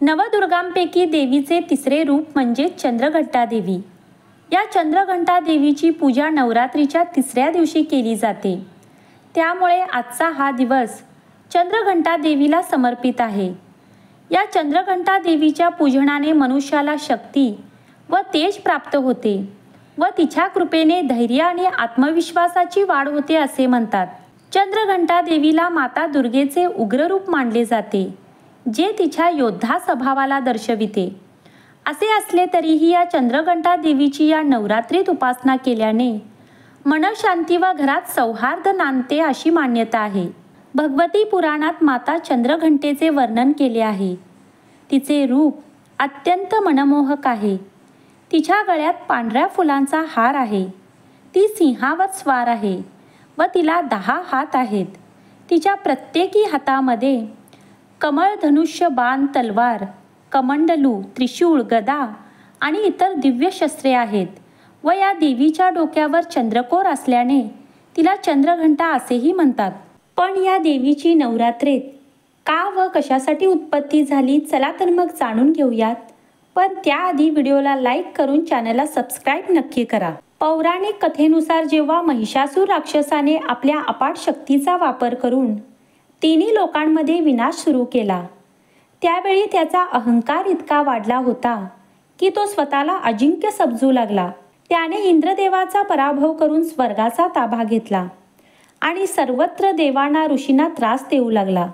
नवदुर्गांपैकी देवीचे तिसरे रूप म्हणजे चंद्रघंटा देवी. या चंद्रघंटा देवीची पूजा नवरात्रीच्या तिसऱ्या दिवशी केली जाते. त्यामुळे आजचा हा दिवस चंद्रघंटा देवीला समर्पित आहे. या चंद्रघंटा देवीच्या पूजनाने मनुष्याला शक्ती व तेज प्राप्त होते व तिच्या कृपेने धैर्य आणि आत्मविश्वासाची वाढ होते असे म्हणतात. चंद्रघंटा देवीला माता दुर्गेचे उग्र रूप मानले जाते, जे तिच्या योद्धा स्वभावाला दर्शविते. असे असले तरीही या चंद्रघंटा देवीची या नवरात्रीत उपासना केल्याने मनशांती व घरात सौहार्द नांदते अशी मान्यता आहे. भगवती पुराणात माता चंद्रघंटेचे वर्णन केले आहे. तिचे रूप अत्यंत मनमोहक आहे. तिच्या गळ्यात पांढऱ्या फुलांचा हार आहे. ती सिंहावर स्वार आहे व तिला 10 हात आहेत. तिच्या प्रत्येकी हातामध्ये कमळ, धनुष्य, बाण, तलवार, कमंडलू, त्रिशूळ, गदा आणि इतर दिव्य शस्त्रे आहेत व या देवीच्या डोक्यावर चंद्रकोर असल्याने तिला चंद्रघंटा असेही म्हणतात. पण या देवीची नवरात्रीत का व कशासाठी उत्पत्ती झाली, चला तर मग जाणून घेऊयात. पण त्याआधी व्हिडिओला लाईक करून चॅनलला सबस्क्राईब नक्की करा. पौराणिक कथेनुसार जेव्हा महिषासूर राक्षसाने आपल्या अपाट शक्तीचा वापर करून तिन्ही लोकांमध्ये विनाश सुरू केला, त्यावेळी त्याचा अहंकार इतका वाढला होता की तो स्वतःला अजिंक्य समजू लागला. त्याने इंद्रदेवाचा पराभव करून स्वर्गाचा ताबा घेतला आणि सर्वत्र देवांना, ऋषींना त्रास देऊ लागला.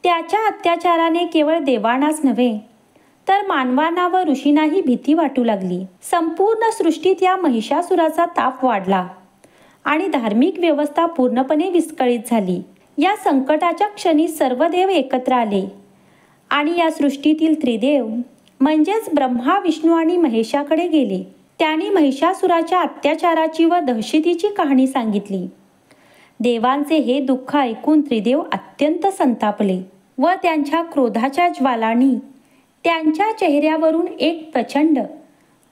त्याच्या अत्याचाराने केवळ देवांनाच नव्हे तर मानवांना व ऋषींनाही भीती वाटू लागली. संपूर्ण सृष्टीत या महिषासुराचा ताप वाढला आणि धार्मिक व्यवस्था पूर्णपणे विस्कळीत झाली. या संकटाच्या क्षणी सर्व देव एकत्र आले आणि या सृष्टीतील त्रिदेव म्हणजेच ब्रह्मा, विष्णू आणि महेशाकडे गेले. त्यांनी महिषासुराच्या अत्याचाराची व दहशतीची कहाणी सांगितली. देवांचे हे दुःख ऐकून त्रिदेव अत्यंत संतापले व त्यांच्या क्रोधाच्या ज्वालांनी त्यांच्या चेहऱ्यावरून एक प्रचंड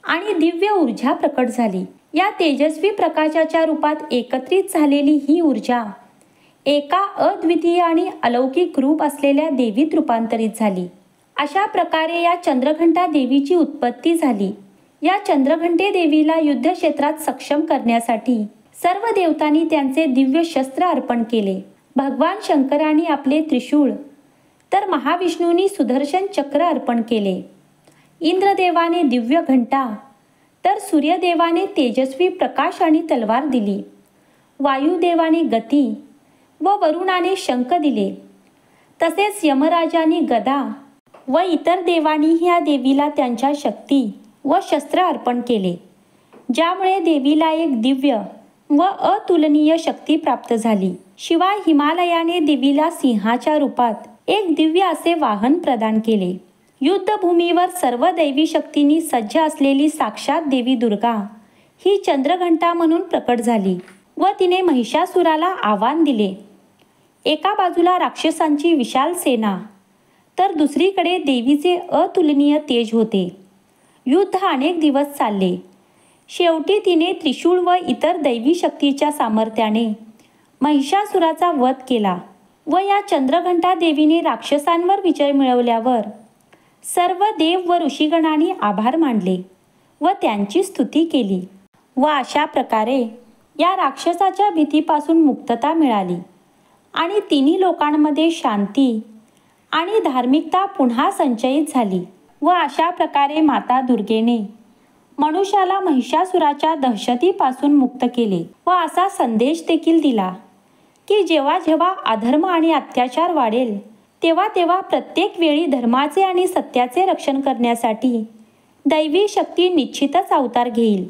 आणि दिव्य ऊर्जा प्रकट झाली. या तेजस्वी प्रकाशाच्या रूपात एकत्रित झालेली ही ऊर्जा एका अद्वितीय आणि अलौकिक रूप असलेल्या देवीत रूपांतरित झाली. अशा प्रकारे या चंद्रघंटा देवीची उत्पत्ती झाली. या चंद्रघंटे देवीला युद्धक्षेत्रात सक्षम करण्यासाठी सर्व देवतांनी त्यांचे दिव्य शस्त्र अर्पण केले. भगवान शंकरांनी आपले त्रिशूळ तर महाविष्णूंनी सुदर्शन चक्र अर्पण केले. इंद्रदेवाने दिव्य घंटा तर सूर्यदेवाने तेजस्वी प्रकाश आणि तलवार दिली. वायुदेवाने गती व वरुणाने शंख दिले. तसेच यमराजाने गदा व इतर देवांनी या देवीला त्यांच्या शक्ती व शस्त्र अर्पण केले, ज्यामुळे देवीला एक दिव्य व अतुलनीय शक्ती प्राप्त झाली. शिवाय हिमालयाने देवीला सिंहाच्या रूपात एक दिव्य असे वाहन प्रदान केले. युद्धभूमीवर सर्व दैवी शक्तींनी सज्ज असलेली साक्षात देवी दुर्गा ही चंद्रघंटा म्हणून प्रकट झाली व तिने महिषासुराला आव्हान दिले. एका बाजूला राक्षसांची विशाल सेना तर दुसरीकडे देवीचे अतुलनीय तेज होते. युद्ध अनेक दिवस चालले. शेवटी तिने त्रिशूळ व इतर दैवी शक्तीच्या सामर्थ्याने महिषासुराचा वध केला व या चंद्रघंटा देवीने राक्षसांवर विजय मिळवल्यावर सर्व देव व ऋषीगणांनी आभार मानले व त्यांची स्तुती केली व अशा प्रकारे या राक्षसाच्या भीतीपासून मुक्तता मिळाली आणि तिन्ही लोकांमध्ये शांती आणि धार्मिकता पुन्हा संचयित झाली. व अशा प्रकारे माता दुर्गेने मनुष्याला महिषासुराच्या दहशतीपासून मुक्त केले व असा संदेश देखील दिला की जेव्हा जेव्हा अधर्म आणि अत्याचार वाढेल तेव्हा तेव्हा प्रत्येक वेळी धर्माचे आणि सत्याचे रक्षण करण्यासाठी दैवी शक्ती निश्चितच अवतार घेईल.